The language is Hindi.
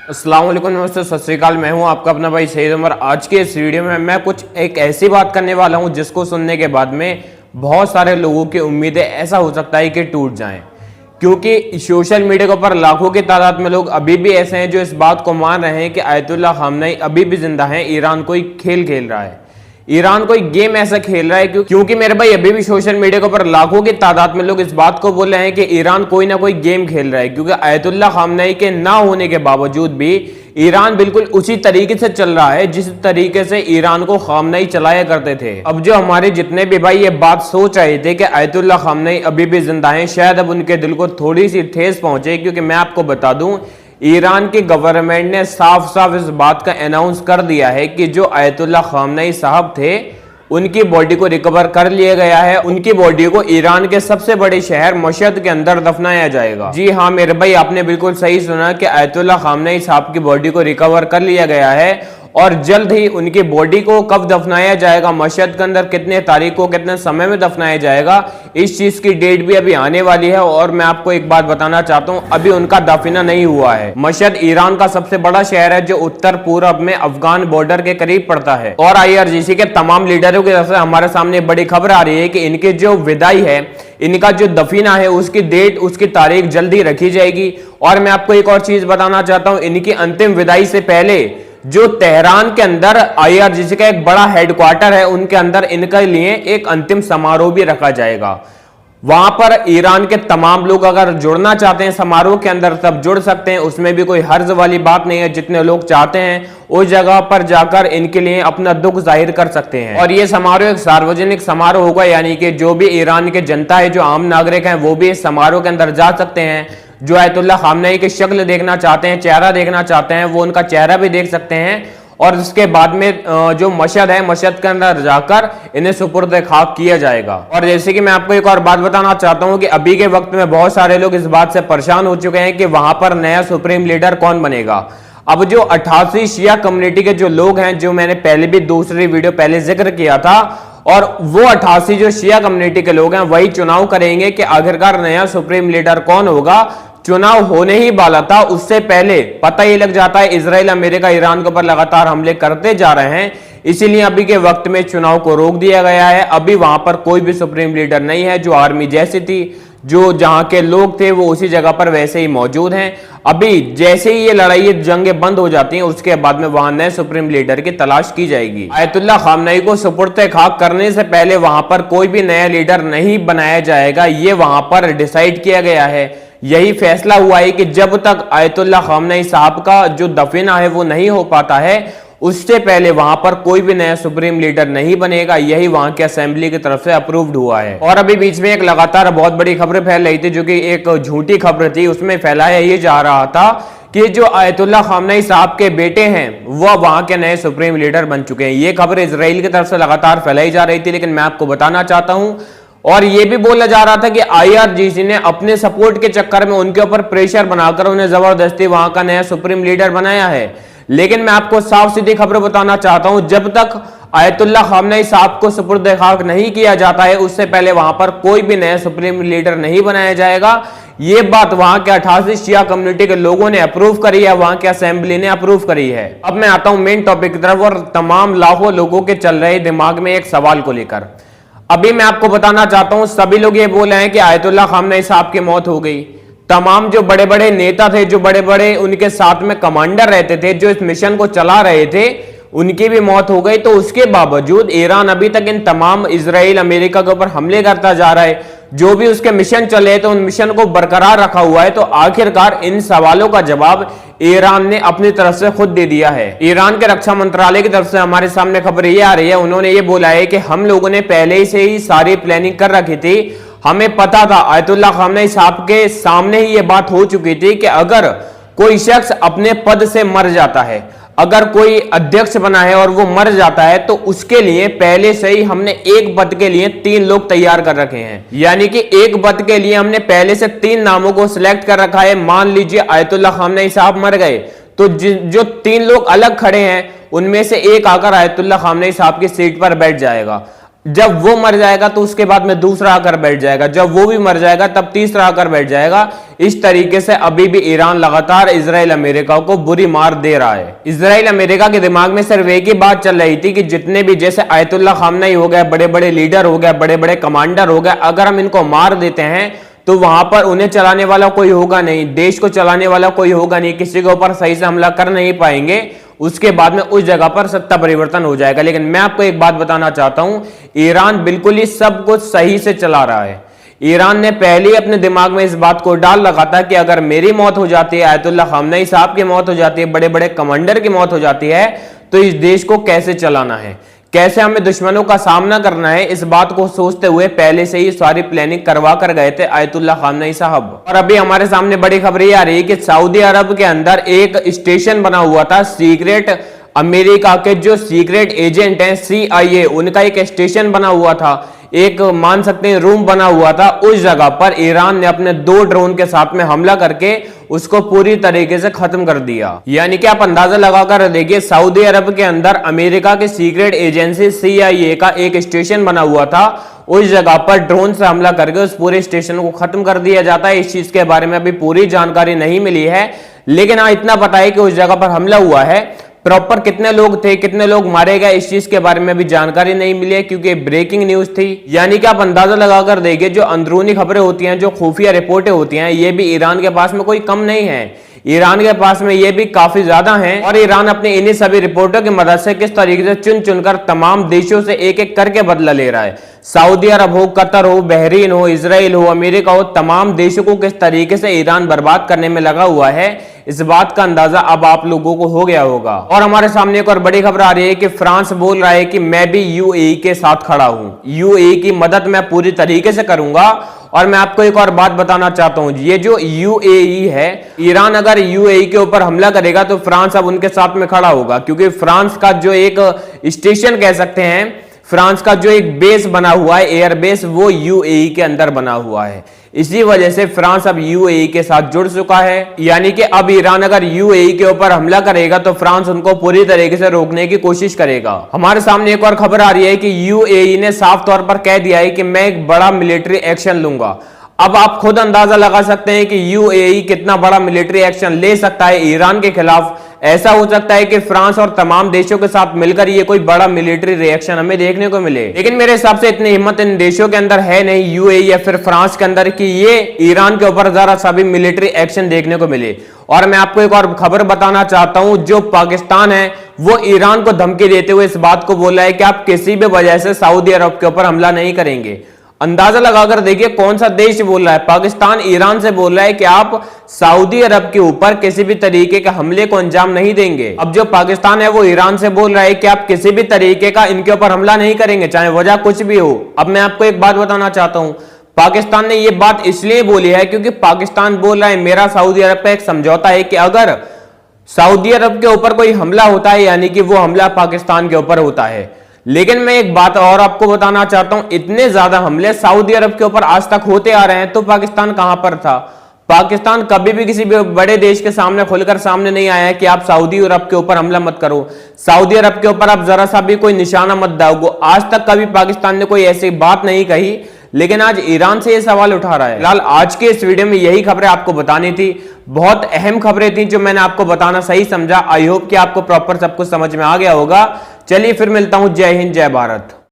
अस्सलाम वालेकुम, नमस्ते, सत श्री अकाल। मैं हूं आपका अपना भाई सईद उमर। आज के इस वीडियो में मैं कुछ एक ऐसी बात करने वाला हूं जिसको सुनने के बाद में बहुत सारे लोगों की उम्मीदें ऐसा हो सकता है कि टूट जाएं, क्योंकि सोशल मीडिया के ऊपर लाखों की तादाद में लोग अभी भी ऐसे हैं जो इस बात को मान रहे हैं कि आयतुल्लाह खामनेई अभी भी जिंदा है। ईरान कोई खेल खेल रहा है, ईरान कोई गेम ऐसा खेल रहा है, क्योंकि मेरे भाई अभी भी सोशल मीडिया के ऊपर लाखों की तादाद में लोग इस बात को बोल रहे हैं कि ईरान कोई ना कोई गेम खेल रहा है, क्योंकि आयतुल्लाह खामनेई के ना होने के बावजूद भी ईरान बिल्कुल उसी तरीके से चल रहा है जिस तरीके से ईरान को खामनेई चलाया करते थे। अब जो हमारे जितने भी भाई ये बात सोच रहे थे कि आयतुल्लाह खामनेई अभी भी जिंदा हैं, शायद अब उनके दिल को थोड़ी सी ठेस पहुंचे, क्योंकि मैं आपको बता दूं ईरान की गवर्नमेंट ने साफ साफ इस बात का अनाउंस कर दिया है कि जो आयतुल्लाह खामनेई साहब थे उनकी बॉडी को रिकवर कर लिया गया है। उनकी बॉडी को ईरान के सबसे बड़े शहर मशहद के अंदर दफनाया जाएगा। जी हाँ मेरे भाई, आपने बिल्कुल सही सुना कि आयतुल्लाह खामनेई साहब की बॉडी को रिकवर कर लिया गया है और जल्द ही उनकी बॉडी को कब दफनाया जाएगा, मशहद के अंदर कितने तारीख को कितने समय में दफनाया जाएगा, इस चीज की डेट भी अभी आने वाली है। और मैं आपको एक बात बताना चाहता हूं, अभी उनका दफना नहीं हुआ है। मशहद ईरान का सबसे बड़ा शहर है जो उत्तर पूर्व में अफगान बॉर्डर के करीब पड़ता है। और IRGC के तमाम लीडरों की तरफ से हमारे सामने बड़ी खबर आ रही है कि इनकी जो विदाई है, इनका जो दफीना है, उसकी डेट, उसकी तारीख जल्दी रखी जाएगी। और मैं आपको एक और चीज बताना चाहता हूं, इनकी अंतिम विदाई से पहले जो तेहरान के अंदर IRGC का एक बड़ा हेडक्वार्टर है, उनके अंदर इनके लिए एक अंतिम समारोह भी रखा जाएगा। वहां पर ईरान के तमाम लोग अगर जुड़ना चाहते हैं समारोह के अंदर तब जुड़ सकते हैं, उसमें भी कोई हर्ज वाली बात नहीं है। जितने लोग चाहते हैं उस जगह पर जाकर इनके लिए अपना दुख जाहिर कर सकते हैं। और ये समारोह एक सार्वजनिक समारोह होगा, यानी कि जो भी ईरान की जनता है, जो आम नागरिक हैं, वो भी इस समारोह के अंदर जा सकते हैं। जो आयतुल्लाह खामनेई की शक्ल देखना चाहते हैं, चेहरा देखना चाहते हैं, वो उनका चेहरा भी देख सकते हैं। और उसके बाद में जो मशहद है, मशहद के अंदर जाकर इन्हें सुपुर्द खाक किया जाएगा। और जैसे कि मैं आपको एक और बात बताना चाहता हूं कि अभी के वक्त में बहुत सारे लोग इस बात से परेशान हो चुके हैं कि वहां पर नया सुप्रीम लीडर कौन बनेगा। अब जो 88 शिया कम्युनिटी के जो लोग हैं, जो मैंने पहले भी दूसरी वीडियो पहले जिक्र किया था, और वो 88 जो शिया कम्युनिटी के लोग हैं वही चुनाव करेंगे कि आखिरकार नया सुप्रीम लीडर कौन होगा। चुनाव होने ही वाला था, उससे पहले पता ही लग जाता है इजराइल अमेरिका ईरान के ऊपर लगातार हमले करते जा रहे हैं, इसीलिए अभी के वक्त में चुनाव को रोक दिया गया है। अभी वहां पर कोई भी सुप्रीम लीडर नहीं है। जो आर्मी जैसी थी, जो जहां के लोग थे वो उसी जगह पर वैसे ही मौजूद हैं। अभी जैसे ही ये लड़ाई जंगें बंद हो जाती हैं, उसके बाद में वहां नए सुप्रीम लीडर की तलाश की जाएगी। आयतुल्लाह खामनेई को सुपुर्द खाक करने से पहले वहां पर कोई भी नया लीडर नहीं बनाया जाएगा, ये वहां पर डिसाइड किया गया है। यही फैसला हुआ है कि जब तक आयतुल्लाह खामनेई साहब का जो दफना है वो नहीं हो पाता है, उससे पहले वहां पर कोई भी नया सुप्रीम लीडर नहीं बनेगा। यही वहां के असेंबली की तरफ से अप्रूव्ड हुआ है। और अभी बीच में एक लगातार बहुत बड़ी खबर फैल रही थी, जो कि एक झूठी खबर थी। उसमें फैलाया ये जा रहा था कि जो आयतुल्लाह खामनेई साहब के बेटे हैं वो वहां के नए सुप्रीम लीडर बन चुके हैं। ये खबर इजराइल की तरफ से लगातार फैलाई जा रही थी, लेकिन मैं आपको बताना चाहता हूं, और यह भी बोला जा रहा था कि IRGC ने अपने सपोर्ट के चक्कर में उनके ऊपर प्रेशर बनाकर उन्हें जबरदस्ती वहां का नया सुप्रीम लीडर बनाया है। लेकिन मैं आपको साफ सीधी खबर बताना चाहता हूं, जब तक आयतुल्लाह खामनेई साहब को सुपुर्द खाक नहीं किया जाता है, उससे पहले वहां पर कोई भी नया सुप्रीम लीडर नहीं बनाया जाएगा। ये बात वहां के 88 शिया कम्युनिटी के लोगों ने अप्रूव करी है, वहां के असेंबली ने अप्रूव करी है। अब मैं आता हूं मेन टॉपिक की तरफ, और तमाम लाखों लोगों के चल रहे दिमाग में एक सवाल को लेकर। अभी मैं आपको बताना चाहता हूं, सभी लोग ये बोल रहे हैं कि आयतुल्लाह खामनेई साहब की मौत हो गई। तमाम जो बड़े बड़े नेता थे, जो बड़े बड़े उनके साथ में कमांडर रहते थे, जो इस मिशन को चला रहे थे, उनकी भी मौत हो गई। तो उसके बावजूद ईरान अभी तक इन तमाम इजराइल अमेरिका के ऊपर हमले करता जा रहा है। जो भी उसके मिशन चले तो उन मिशन को बरकरार रखा हुआ है। तो आखिरकार इन सवालों का जवाब ईरान ने अपनी तरफ से खुद दे दिया है। ईरान के रक्षा मंत्रालय की तरफ से हमारे सामने खबर ये आ रही है, उन्होंने ये बोला है कि हम लोगों ने पहले से ही सारी प्लानिंग कर रखी थी। हमें पता था, आयतुल्लाह खामनेई साहब के सामने ही ये बात हो चुकी थी कि अगर कोई शख्स अपने पद से मर जाता है, अगर कोई अध्यक्ष बना है और वो मर जाता है, तो उसके लिए पहले से ही हमने एक पद के लिए 3 लोग तैयार कर रखे हैं। यानी कि एक पद के लिए हमने पहले से 3 नामों को सिलेक्ट कर रखा है। मान लीजिए आयतुल्लाह खामनेई साहब मर गए, तो जो 3 लोग अलग खड़े हैं उनमें से एक आकर आयतुल्लाह खामनेई साहब की सीट पर बैठ जाएगा। जब वो मर जाएगा तो उसके बाद में दूसरा आकर बैठ जाएगा, जब वो भी मर जाएगा तब तीसरा आकर बैठ जाएगा। इस तरीके से अभी भी ईरान लगातार इजराइल अमेरिका को बुरी मार दे रहा है। इजराइल अमेरिका के दिमाग में सिर्फ एक ही बात चल रही थी कि जितने भी जैसे आयतुल्लाह खामनेई हो गए, बड़े बड़े लीडर हो गए, बड़े बड़े कमांडर हो गए, अगर हम इनको मार देते हैं तो वहां पर उन्हें चलाने वाला कोई होगा नहीं, देश को चलाने वाला कोई होगा नहीं, किसी के ऊपर सही से हमला कर नहीं पाएंगे, उसके बाद में उस जगह पर सत्ता परिवर्तन हो जाएगा। लेकिन मैं आपको एक बात बताना चाहता हूं, ईरान बिल्कुल ही सब कुछ सही से चला रहा है। ईरान ने पहले ही अपने दिमाग में इस बात को डाल रखा था कि अगर मेरी मौत हो जाती है, आयतुल्लाह खामनेई साहब की मौत हो जाती है, बड़े बड़े कमांडर की मौत हो जाती है, तो इस देश को कैसे चलाना है, कैसे हमें दुश्मनों का सामना करना है, इस बात को सोचते हुए पहले से ही सारी प्लानिंग करवा कर गए थे आयतुल्लाह खामनेई साहब। और अभी हमारे सामने बड़ी खबर ये आ रही है कि सऊदी अरब के अंदर एक स्टेशन बना हुआ था, सीक्रेट अमेरिका के जो सीक्रेट एजेंट हैं CIA, उनका एक स्टेशन बना हुआ था, एक मान सकते हैं रूम बना हुआ था। उस जगह पर ईरान ने अपने 2 ड्रोन के साथ में हमला करके उसको पूरी तरीके से खत्म कर दिया। यानी कि आप अंदाजा लगाकर देखिए, सऊदी अरब के अंदर अमेरिका की सीक्रेट एजेंसी CIA का एक स्टेशन बना हुआ था, उस जगह पर ड्रोन से हमला करके उस पूरे स्टेशन को खत्म कर दिया जाता है। इस चीज के बारे में अभी पूरी जानकारी नहीं मिली है, लेकिन हाँ इतना पता है कि उस जगह पर हमला हुआ है। प्रॉपर कितने लोग थे, कितने लोग मारे गए, इस चीज के बारे में भी जानकारी नहीं मिली है, क्योंकि ब्रेकिंग न्यूज थी। यानी कि आप अंदाजा लगाकर देखिए, जो अंदरूनी खबरें होती हैं, जो खुफिया रिपोर्टें होती हैं, ये भी ईरान के पास में कोई कम नहीं है, ईरान के पास में ये भी काफी ज्यादा हैं। और ईरान अपने इन्हीं सभी रिपोर्टों की मदद से किस तरीके से चुन चुनकर तमाम देशों से एक एक करके बदला ले रहा है। सऊदी अरब हो, कतर हो, बहरीन हो, इजराइल हो, अमेरिका हो, तमाम देशों को किस तरीके से ईरान बर्बाद करने में लगा हुआ है, इस बात का अंदाजा अब आप लोगों को हो गया होगा। और हमारे सामने एक और बड़ी खबर आ रही है कि फ्रांस बोल रहा है कि मैं भी UAE के साथ खड़ा हूं, UAE की मदद मैं पूरी तरीके से करूंगा। और मैं आपको एक और बात बताना चाहता हूं, ये जो UAE है, ईरान अगर UAE के ऊपर हमला करेगा तो फ्रांस अब उनके साथ में खड़ा होगा, क्योंकि फ्रांस का जो एक स्टेशन कह सकते हैं, फ्रांस का जो एक बेस बना हुआ है, एयर बेस, वो UAE के अंदर बना हुआ है। इसी वजह से फ्रांस अब UAE के साथ जुड़ चुका है। यानी कि अब ईरान अगर UAE के ऊपर हमला करेगा तो फ्रांस उनको पूरी तरीके से रोकने की कोशिश करेगा। हमारे सामने एक और खबर आ रही है कि UAE ने साफ तौर पर कह दिया है कि मैं एक बड़ा मिलिट्री एक्शन लूंगा। अब आप खुद अंदाजा लगा सकते हैं कि UAE कितना बड़ा मिलिट्री एक्शन ले सकता है ईरान के खिलाफ। ऐसा हो सकता है कि फ्रांस और तमाम देशों के साथ मिलकर ये कोई बड़ा मिलिट्री रिएक्शन हमें देखने को मिले, लेकिन मेरे हिसाब से इतनी हिम्मत इन देशों के अंदर है नहीं, UAE या फिर फ्रांस के अंदर, कि ये ईरान के ऊपर जरा सा भी मिलिट्री एक्शन देखने को मिले। और मैं आपको एक और खबर बताना चाहता हूं, जो पाकिस्तान है वो ईरान को धमकी देते हुए इस बात को बोला है कि आप किसी भी वजह से सऊदी अरब के ऊपर हमला नहीं करेंगे। अंदाजा लगाकर देखिए कौन सा देश बोल रहा है, पाकिस्तान ईरान से बोल रहा है कि आप सऊदी अरब के ऊपर किसी भी तरीके के हमले को अंजाम नहीं देंगे। अब जो पाकिस्तान है वो ईरान से बोल रहा है कि आप किसी भी तरीके का इनके ऊपर हमला नहीं करेंगे, चाहे वजह कुछ भी हो। अब मैं आपको एक बात बताना चाहता हूं, पाकिस्तान ने यह बात इसलिए बोली है क्योंकि पाकिस्तान बोल रहा है मेरा सऊदी अरब पे एक समझौता है कि अगर सऊदी अरब के ऊपर कोई हमला होता है, यानी कि वो हमला पाकिस्तान के ऊपर होता है। लेकिन मैं एक बात और आपको बताना चाहता हूं, इतने ज्यादा हमले सऊदी अरब के ऊपर आज तक होते आ रहे हैं, तो पाकिस्तान कहां पर था? पाकिस्तान कभी भी किसी भी बड़े देश के सामने खुलकर सामने नहीं आया है कि आप सऊदी अरब के ऊपर हमला मत करो, सऊदी अरब के ऊपर आप जरा सा भी कोई निशाना मत दागो। आज तक कभी पाकिस्तान ने कोई ऐसी बात नहीं कही, लेकिन आज ईरान से ये सवाल उठा रहा है। फिलहाल आज के इस वीडियो में यही खबरें आपको बतानी थी, बहुत अहम खबरें थी जो मैंने आपको बताना सही समझा। आई होप कि आपको प्रॉपर सब कुछ समझ में आ गया होगा। चलिए फिर मिलता हूं, जय हिंद, जय भारत।